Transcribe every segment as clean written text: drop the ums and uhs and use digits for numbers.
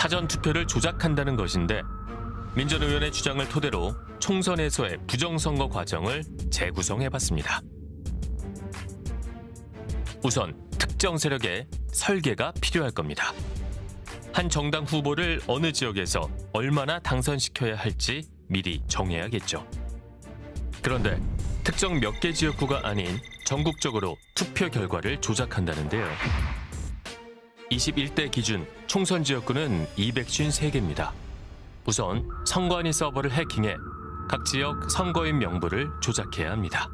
사전 투표를 조작한다는 것인데 민전 의원의 주장을 토대로 총선에서의 부정선거 과정을 재구성해봤습니다. 우선 특정 세력의 설계가 필요할 겁니다. 한 정당 후보를 어느 지역에서 얼마나 당선시켜야 할지 미리 정해야겠죠. 그런데 특정 몇 개 지역구가 아닌 전국적으로 투표 결과를 조작한다는데요. 21대 기준 총선 지역구는 253개입니다. 우선 선관위 서버를 해킹해 각 지역 선거인 명부를 조작해야 합니다.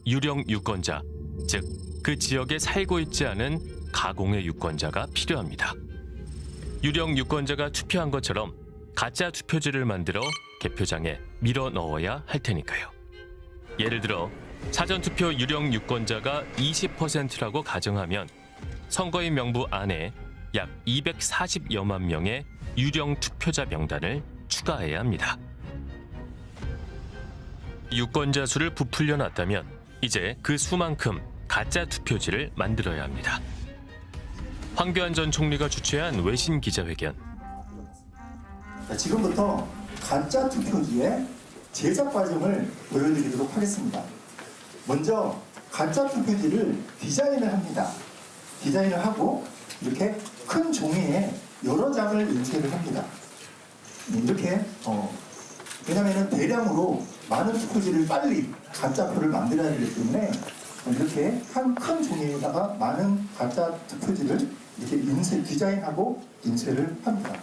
유령 유권자, 즉 그 지역에 살고 있지 않은 가공의 유권자가 필요합니다. 유령 유권자가 투표한 것처럼 가짜 투표지를 만들어 개표장에 밀어 넣어야 할 테니까요. 예를 들어 사전투표 유령 유권자가 20%라고 가정하면 선거인 명부 안에 약 240여만 명의 유령 투표자 명단을 추가해야 합니다. 유권자 수를 부풀려 놨다면 이제 그 수만큼 가짜 투표지를 만들어야 합니다. 황교안 전 총리가 주최한 외신 기자회견. 지금부터 가짜 투표지의 제작 과정을 보여드리도록 하겠습니다. 먼저 가짜 투표지를 디자인을 합니다. 디자인을 하고 이렇게 큰 종이에 여러 장을 인쇄를 합니다. 이렇게 왜냐하면 대량으로 많은 투표지를 빨리 가짜표를 만들어야 되기 때문에 이렇게 한 큰 종이에다가 많은 가짜 투표지를 이렇게 디자인하고 인쇄를 합니다.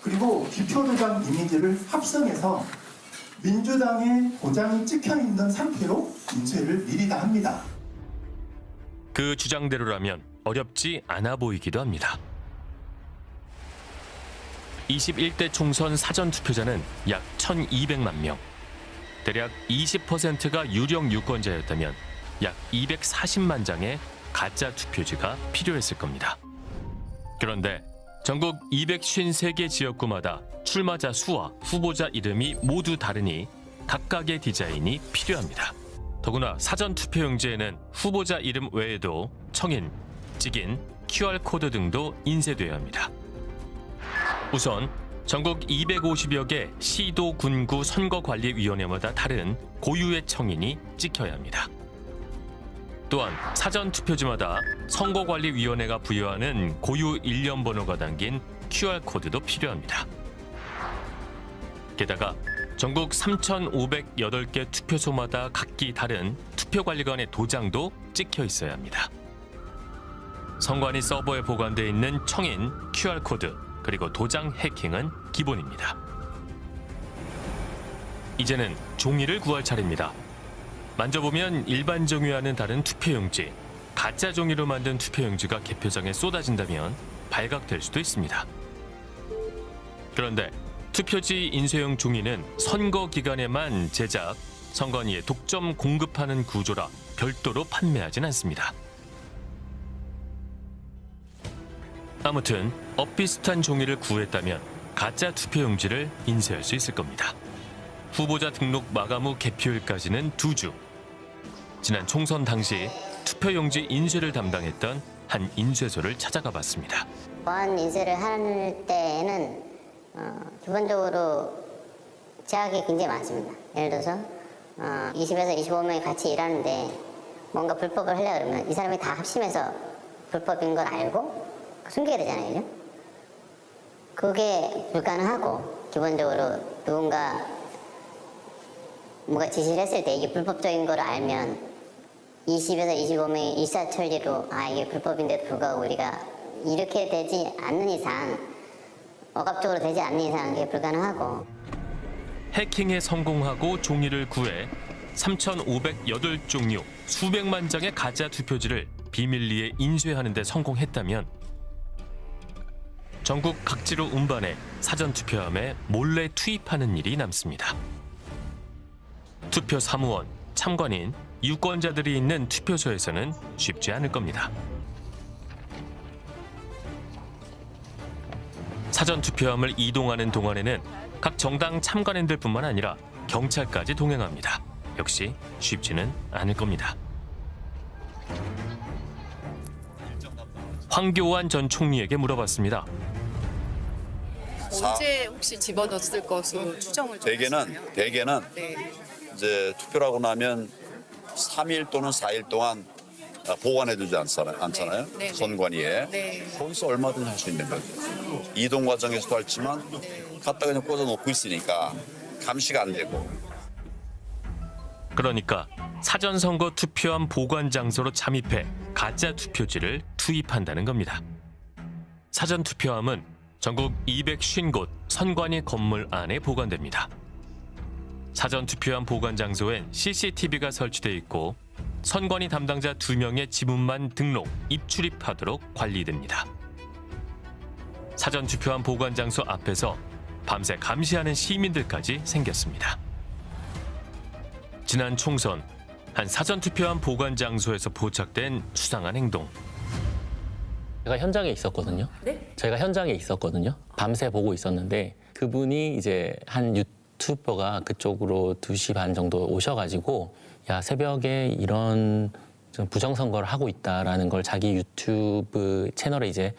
그리고 기표도장 이미지를 합성해서 민주당의 도장이 찍혀있는 상태로 인쇄를 미리 다 합니다. 그 주장대로라면 어렵지 않아 보이기도 합니다. 21대 총선 사전투표자는 약 1,200만 명. 대략 20%가 유령 유권자였다면 약 240만 장의 가짜 투표지가 필요했을 겁니다. 그런데 전국 253개 지역구마다 출마자 수와 후보자 이름이 모두 다르니 각각의 디자인이 필요합니다. 더구나 사전투표용지에는 후보자 이름 외에도 청인, 찍인, QR코드 등도 인쇄돼야 합니다. 우선 전국 250여 개 시도, 군구 선거관리위원회마다 다른 고유의 청인이 찍혀야 합니다. 또한 사전투표지마다 선거관리위원회가 부여하는 고유 일련번호가 담긴 QR코드도 필요합니다. 게다가 전국 3,508개 투표소마다 각기 다른 투표관리관의 도장도 찍혀 있어야 합니다. 선관위 서버에 보관되어 있는 청인, QR코드, 그리고 도장 해킹은 기본입니다. 이제는 종이를 구할 차례입니다. 만져보면 일반 종이와는 다른 투표용지, 가짜 종이로 만든 투표용지가 개표장에 쏟아진다면 발각될 수도 있습니다. 그런데 투표지 인쇄용 종이는 선거 기간에만 제작, 선관위에 독점 공급하는 구조라 별도로 판매하진 않습니다. 아무튼 엇비슷한 종이를 구했다면 가짜 투표용지를 인쇄할 수 있을 겁니다. 후보자 등록 마감 후 개표일까지는 2주. 지난 총선 당시 투표용지 인쇄를 담당했던 한 인쇄소를 찾아가 봤습니다. 보안 인쇄를 할 때에는 기본적으로 제약이 굉장히 많습니다. 예를 들어서 20에서 25명이 같이 일하는데 뭔가 불법을 하려고 그러면 이 사람이 다 합심해서 불법인 걸 알고 숨기게 되잖아요. 그죠? 그게 불가능하고 기본적으로 누군가 뭔가 지시를 했을 때 이게 불법적인 걸 알면 20에서 25명이 일사천리로 이게 불법인데도 불구하고 우리가 이렇게 되지 않는 이상 억압적으로 되지 않는 이상 이게 불가능하고 해킹에 성공하고 종이를 구해 3,508종류 수백만 장의 가짜 투표지를 비밀리에 인쇄하는 데 성공했다면 전국 각지로 운반해 사전투표함에 몰래 투입하는 일이 남습니다. 투표 사무원, 참관인, 유권자들이 있는 투표소에서는 쉽지 않을 겁니다. 사전투표함을 이동하는 동안에는 각 정당 참관인들뿐만 아니라 경찰까지 동행합니다. 역시 쉽지는 않을 겁니다. 황교안 전 총리에게 물어봤습니다. 언제 혹시 집어넣었을 것으로 추정을 좀 하시나요? 대개는 네. 이제 투표를 하고 나면 3일 또는 4일 동안 보관해두지 않잖아요. 네. 선관위에. 네. 거기서 얼마든지 할 수 있는 거죠. 이동 과정에서도 할지만 갖다 그냥 꽂아 놓고 있으니까 감시가 안 되고. 그러니까 사전선거 투표함 보관 장소로 잠입해 가짜 투표지를 투입한다는 겁니다. 사전 투표함은 전국 250곳 선관위 건물 안에 보관됩니다. 사전 투표함 보관 장소엔 CCTV가 설치돼 있고 선관위 담당자 2명의 지문만 등록, 입출입하도록 관리됩니다. 사전 투표함 보관 장소 앞에서 밤새 감시하는 시민들까지 생겼습니다. 지난 총선 한 사전 투표함 보관 장소에서 포착된 수상한 행동. 제가 현장에 있었거든요. 네? 제가 현장에 있었거든요. 밤새 보고 있었는데 그분이 이제 한 유튜버가 그쪽으로 2시 반 정도 오셔가지고 야 새벽에 이런 좀 부정선거를 하고 있다라는 걸 자기 유튜브 채널에 이제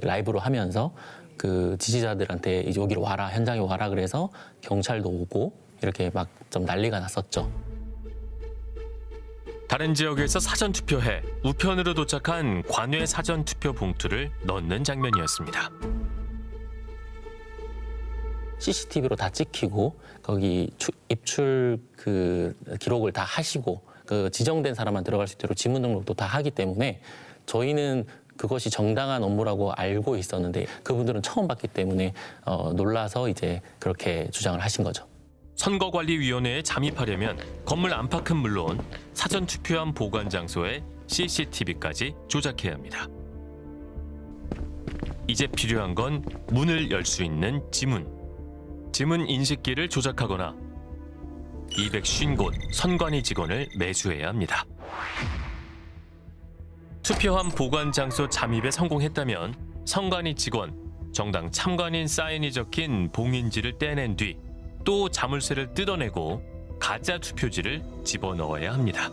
라이브로 하면서 그 지지자들한테 이제 여기로 와라, 현장에 와라 그래서 경찰도 오고 이렇게 막 좀 난리가 났었죠. 다른 지역에서 사전 투표해 우편으로 도착한 관외 사전 투표 봉투를 넣는 장면이었습니다. CCTV로 다 찍히고 거기 입출 그 기록을 다 하시고 그 지정된 사람만 들어갈 수 있도록 지문 등록도 다 하기 때문에 저희는 그것이 정당한 업무라고 알고 있었는데 그분들은 처음 봤기 때문에 놀라서 이제 그렇게 주장을 하신 거죠. 선거관리위원회에 잠입하려면 건물 안팎은 물론 사전 투표함 보관 장소에 CCTV까지 조작해야 합니다. 이제 필요한 건 문을 열 수 있는 지문. 지문 인식기를 조작하거나 250곳 선관위 직원을 매수해야 합니다. 투표함 보관 장소 잠입에 성공했다면 선관위 직원, 정당 참관인 사인이 적힌 봉인지를 떼낸 뒤 또 자물쇠를 뜯어내고 가짜 투표지를 집어넣어야 합니다.